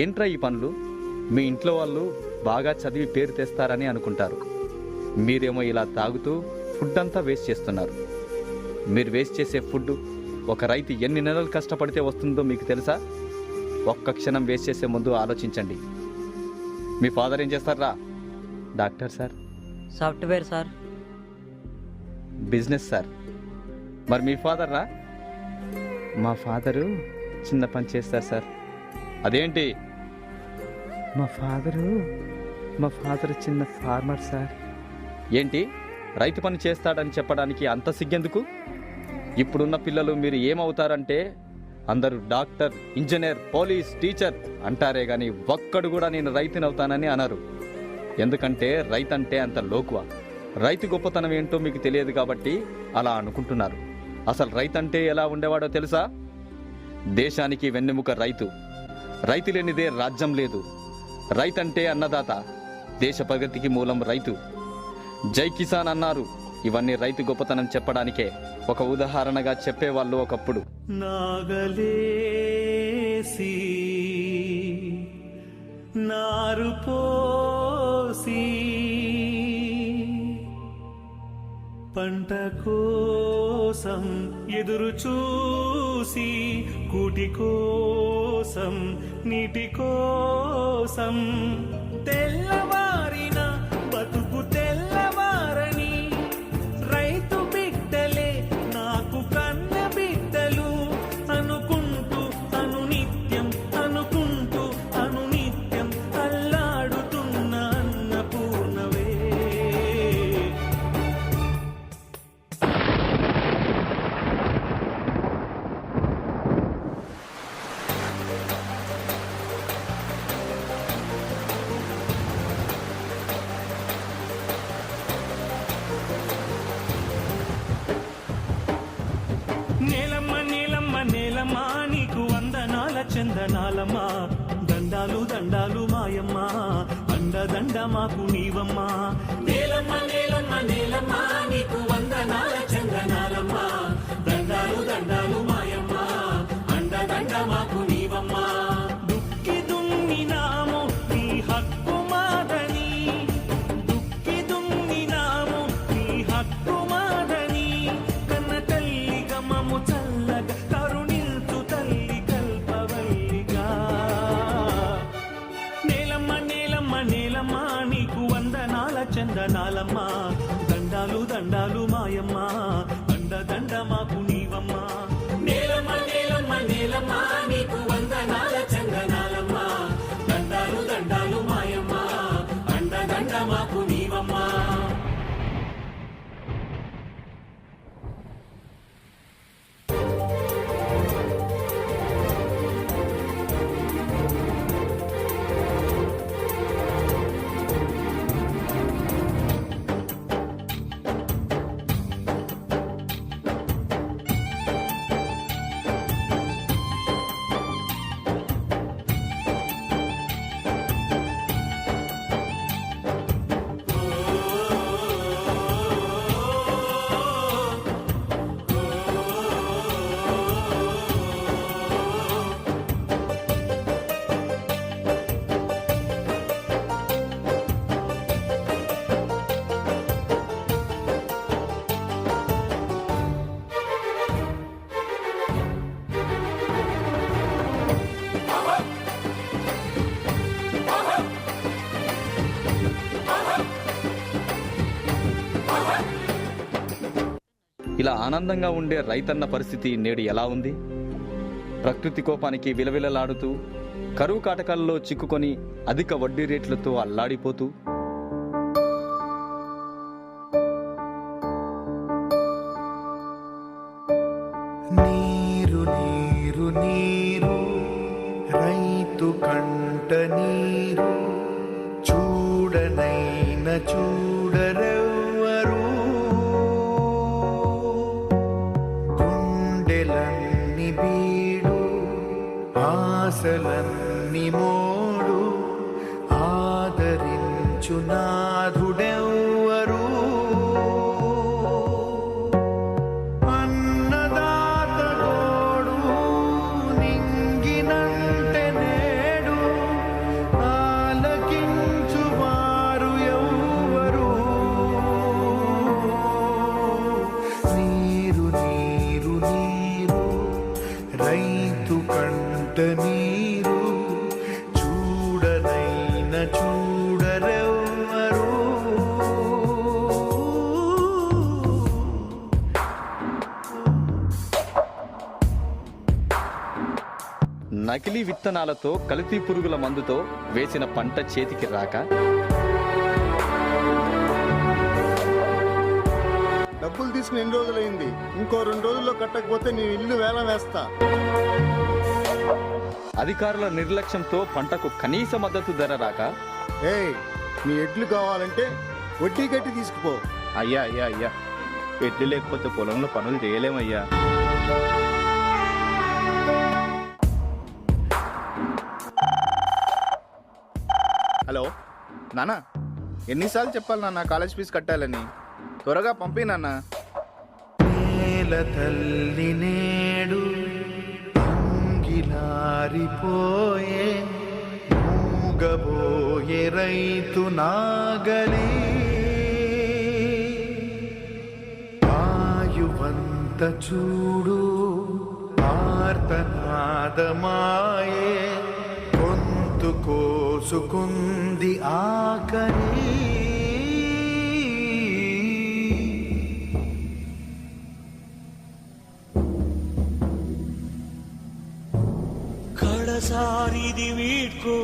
ఏంట్రా ఈ పనులు? మీ ఇంట్లో వాళ్ళు బాగా చదివి పేరు తెస్తారని అనుకుంటారు. మీరేమో ఇలా తాగుతూ ఫుడ్ అంతా వేస్ట్ చేస్తున్నారు. మీరు వేస్ట్ చేసే ఫుడ్ ఒక రైతు ఎన్ని నెలలు కష్టపడితే వస్తుందో మీకు తెలుసా? ఒక్క క్షణం వేస్ట్ చేసే ముందు ఆలోచించండి. మీ ఫాదర్ ఏం చేస్తారా? Doctor sir. Software sir. Business sir. మరి మీ ఫాదర్ రా? మా ఫాదరు చిన్న పని చేస్తారు సార్. అదేంటి? మా ఫాదరు చిన్న ఫార్మర్ సార్. ఏంటి రైతు పని చేస్తాడని చెప్పడానికి అంత సిగ్గెందుకు? ఇప్పుడున్న పిల్లలు మీరు ఏమవుతారంటే అందరూ డాక్టర్, ఇంజనీర్, పోలీస్, టీచర్ అంటారే కానీ ఒక్కడు కూడా నేను రైతునవుతానని అనరు. ఎందుకంటే రైతు అంటే అంత లోకువ. రైతు గొప్పతనం ఏంటో మీకు తెలియదు కాబట్టి అలా అనుకుంటున్నారు. అసలు రైతు అంటే ఎలా ఉండేవాడో తెలుసా? దేశానికి వెన్నెముక రైతు. రైతు లేనిదే రాజ్యం లేదు. రైతు అంటే అన్నదాత. దేశ ప్రగతికి మూలం రైతు. జై కిసాన్ అన్నారు. ఇవన్నీ రైతు గొప్పతనం చెప్పడానికే. ఒక ఉదాహరణగా చెప్పేవాళ్ళు ఒకప్పుడు. నాగలేసి నారు పోసి పంట కోసం ఎదురు చూసి కూటి కోసం నీటి కోసం తెల్లవారిన బతుకు తెల్లవారని రైతు బిడ్డలే నాకు కన్న బిడ్డలు అనుకుంటూ అనునిత్యం అల్లాడుతున్న అన్నపూర్ణవే. నేలమ్మ నేలమ్మ నేలమ్మ నీకు వందనాల చందనాలమ్మ. దండాలు దండాలు మాయమ్మ, అండదండ మాకు నీవమ్మ. నేలమ్మ నేలమ్మ నేలమ్మ నీకు వందనాల చందనాలమ్మ. దండాలు దండాలు మాయమ్మ, అండదండ మాకు నీవమ్మ. దుక్కి దున్నినాము నీ హక్కు మాదని, దుక్కి దున్నినాము నీ హక్కు మాదని. కన్న తల్లి గమము చల్లగా కరుణించు తల్లి కల్పవల్లిగా. నేలమ్మ నేలమ్మ నేలమ్మ నీకు వందనాల చందనాలమ్మ. దండాలు దండాలు మాయమ్మ, అండదండ మాకు నీవమ్మ. నేలమ్మ నేలమ్మ నేలమ్మ నీకు వందనాల చందనాలమ్మ. దండాలు దండాలు మాయమ్మ, అండదండ మాకు నీవమ్మ. ఇలా ఆనందంగా ఉండే రైతన్న పరిస్థితి నేడు ఎలా ఉంది? ప్రకృతి కోపానికి విలవిలలాడుతూ, కరువు కాటకాల్లో చిక్కుకొని అధిక వడ్డీ రేట్లతో అల్లాడిపోతూ, నీరు నీరు నీరు రైతు కంట నీరు చూడనైన చూడరెవ్వరు. గుండెలన్ని బీడు ఆశలన్ని మోడు ఆదరించు నాథుడెవ్వరు. అన్నదాత గోడు నింగినంటే నేడు నకిలీ విత్తనాలతో కల్తీ పురుగుల మందుతో వేసిన పంట చేతికి రాక డబ్బులు తీసుకుని ఎన్ని రోజులైంది? ఇంకో 2 రోజుల్లో కట్టకపోతే నీ ఇల్లు వేలం వేస్తా. అధికారుల నిర్లక్ష్యంతో పంటకు కనీస మద్దతు ధర రాక ఏయ్, నీ ఎడ్లు కావాలంటే వడ్డీ కట్టి తీసుకుపో. అయ్యా అయ్యా అయ్యా, ఎడ్లు లేకపోతే పొలంలో పనులు చేయలేమయ్యా. హలో నాన్న, ఎన్నిసార్లు చెప్పాలి నాన్న కాలేజ్ ఫీజు కట్టాలని? త్వరగా పంపి నాన్న. నేల తల్లి నేడు అంగిలారిపోయే, మూగబోయే రైతు నాగలి, ఆయువంత చూడు ఆర్తనాదమాయే, గొంతు కోసుకుంది ఆకలి. కడసారిది వీడ్కో